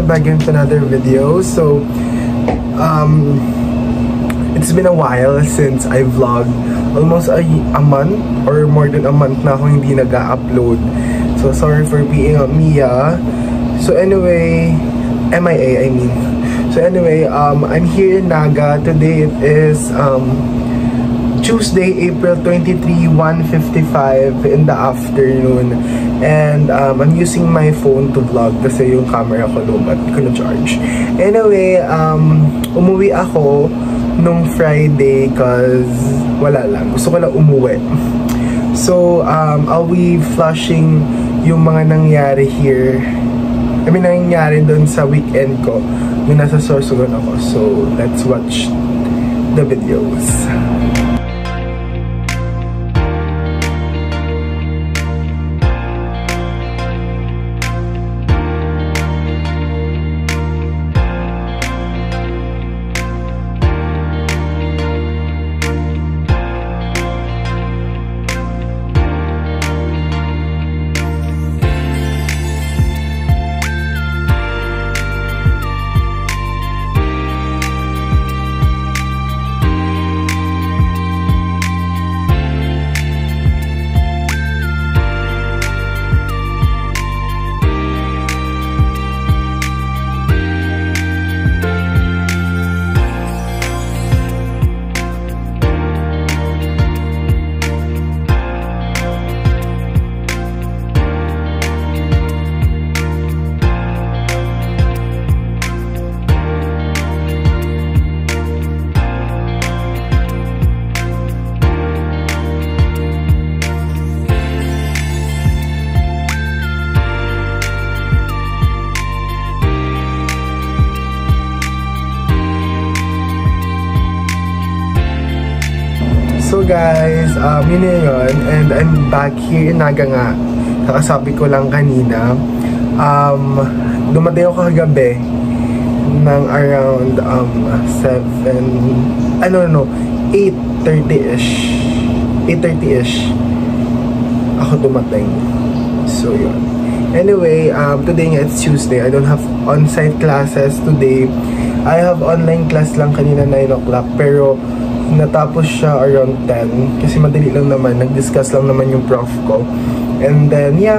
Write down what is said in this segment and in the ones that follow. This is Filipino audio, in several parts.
Back into another video. So it's been a while since I vlogged. Almost a month or more than a month na ako hindi nag-upload. So sorry for being Mia. So anyway, MIA I mean. So anyway, I'm here in Naga. Today it is Tuesday, April 23, 1:55 in the afternoon. And I'm using my phone to vlog kasi yung camera ko lumot, ko na charge. Anyway, umuwi ako nung Friday cause wala lang. Gusto ko lang umuwi. So, I'll be flashing yung mga nangyari here. I mean, nangyari doon sa weekend ko nung nasa Sorsogon ako. So, let's watch the videos. So guys, yun na yun. And I'm back here in Naga nga. Nakasabi ko lang kanina. Dumating ako kagabi ng around 8:30ish. 8:30ish ako dumating. So yun. Anyway, today nga it's Tuesday. I don't have on-site classes today. I have online class lang kanina 9 o'clock. Pero natapos siya around 10 kasi madali lang naman, nag-discuss lang naman yung prof ko. And then yeah,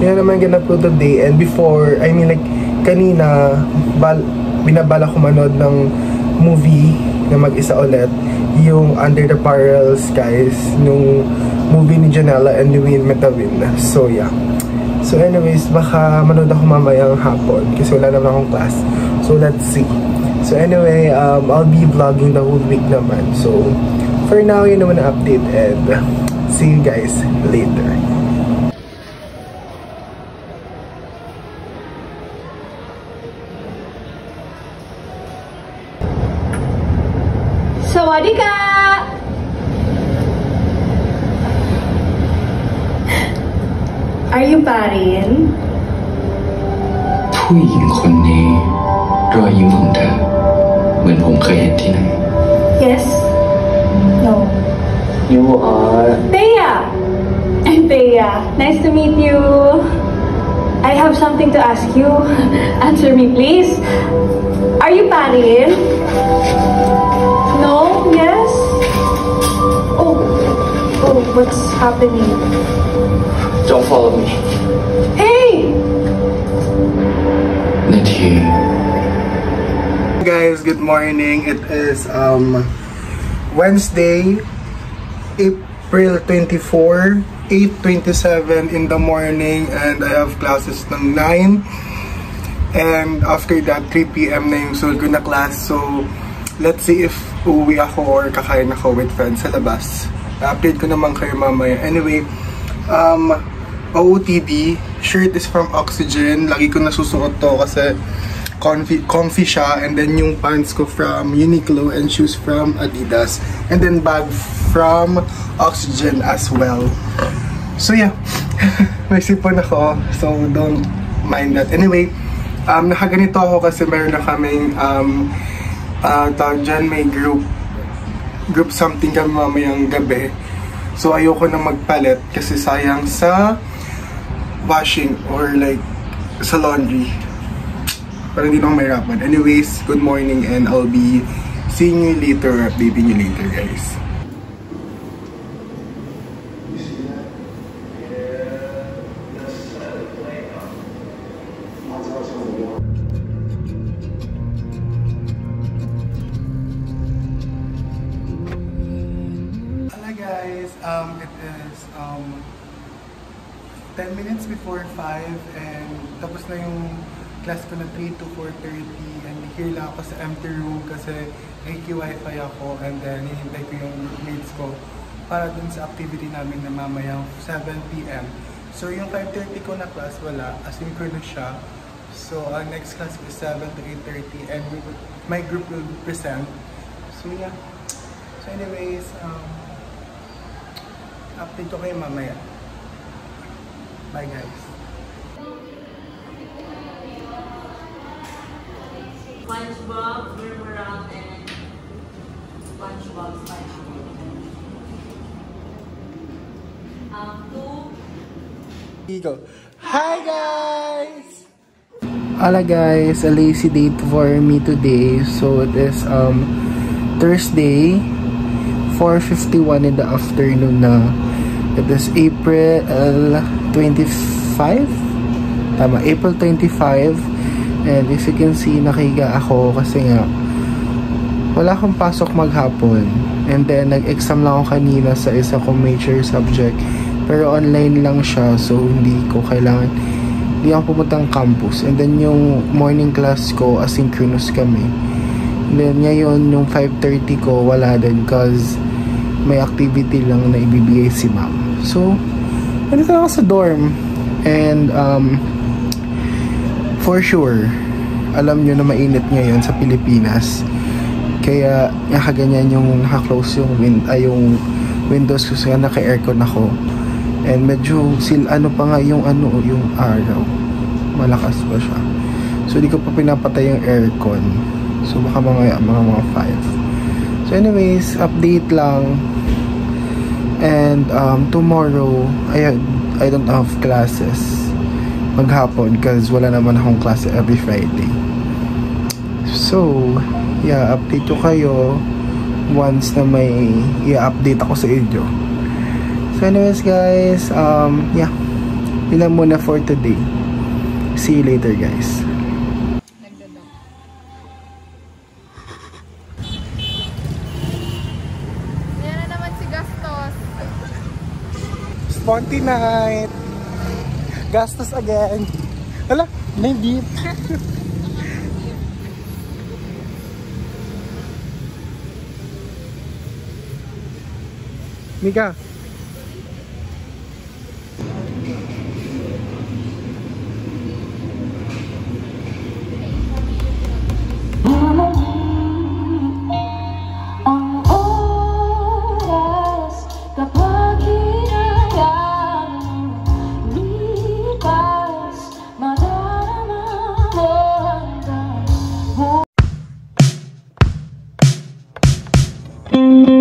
yun naman ganap ko today. And before, I mean like kanina binabala ko manood ng movie na mag-isa ulit, yung Under the Parallel Skies, nung movie ni Janela and Win Metawin. So yeah, so anyways, baka manood ako mamayang hapon kasi wala naman akong class. So let's see. So anyway, I'll be vlogging the whole week naman. So for now, yun naman na update and see you guys later. Sawadee ka! Are you Parin? ผู้หญิงคนนี้รอยยิ้มของเธอเหมือนผมเคยเห็นที่ไหน Yes. No. You are Thea! I'm Thea. Nice to meet you. I have something to ask you. Answer me, please. Are you Parin? No? Yes? Oh, what's happening? Don't follow me. Hey! Nathi. Guys, good morning. It is Wednesday, April 24, 8:27 in the morning, and I have classes ng 9. And after that, 3 PM na yung sunod ko na class. So, let's see if uuwi ako or kakain ako with friends sa labas. I-update ko naman kayo mamaya. Anyway, OOTD. Shirt is from Oxygen. Lagi ko nasusuot to kasi comfy siya. And then yung pants ko from Uniqlo and shoes from Adidas. And then bag from Oxygen as well. So yeah, may sipon ako. So don't mind that. Anyway, nakaganito ako kasi meron na kaming tawag dyan, may group something kami mamayang gabi. So ayoko na magpalit kasi sayang sa washing or like sa laundry. Para hindi na ako mahirapan. Anyways, good morning and I'll be seeing you later, updating you later, guys. Hello guys, it is 10 minutes before 5 and tapos na yung class ko na 3 to 4:30 and here lang ako sa empty room kasi naki-wifi ako and then hinihintay ko yung mates ko para dun sa activity namin na mamayang 7 PM. So yung 5:30 ko na class wala, asynchronous siya. So our next class is 7 to 8:30 and my group will present. So yeah. So anyways, update ko kayo mamaya. Bye guys. SpongeBob, Boomerang, and SpongeBob SpongeBob. Go. Hi guys! Hello guys, a lazy day for me today. So it is Thursday, 4:51 in the afternoon na. It is April 25? Tama, April 25. And as you can see, nakahiga ako kasi nga wala akong pasok maghapon. And then nag-exam lang ako kanina sa isa kong major subject. Pero online lang siya, so hindi ako pumuntang campus. And then yung morning class ko, asynchronous kami. And then ngayon, yung 5:30 ko, wala din cause may activity lang na ibibigay si ma'am. So, nandito ako sa dorm. And, for sure, alam nyo na mainit ngayon sa Pilipinas. Kaya, nakaganyan yung naka-close yung windows ko kasi naka-aircon ako. And medyo pa nga yung araw. Malakas pa siya. So, di ko pa pinapatay yung aircon. So, baka mga 5. So, anyways, update lang. And, tomorrow, I don't have classes maghapon because wala naman akong klase every Friday. So, yeah, update ko kayo once na may i-update ako sa inyo. So anyways guys, yeah, yun lang muna for today. See you later guys. Yan na naman si Gastos. Sponty night. Gastos again. Hala, may beep. Mika. Thank you.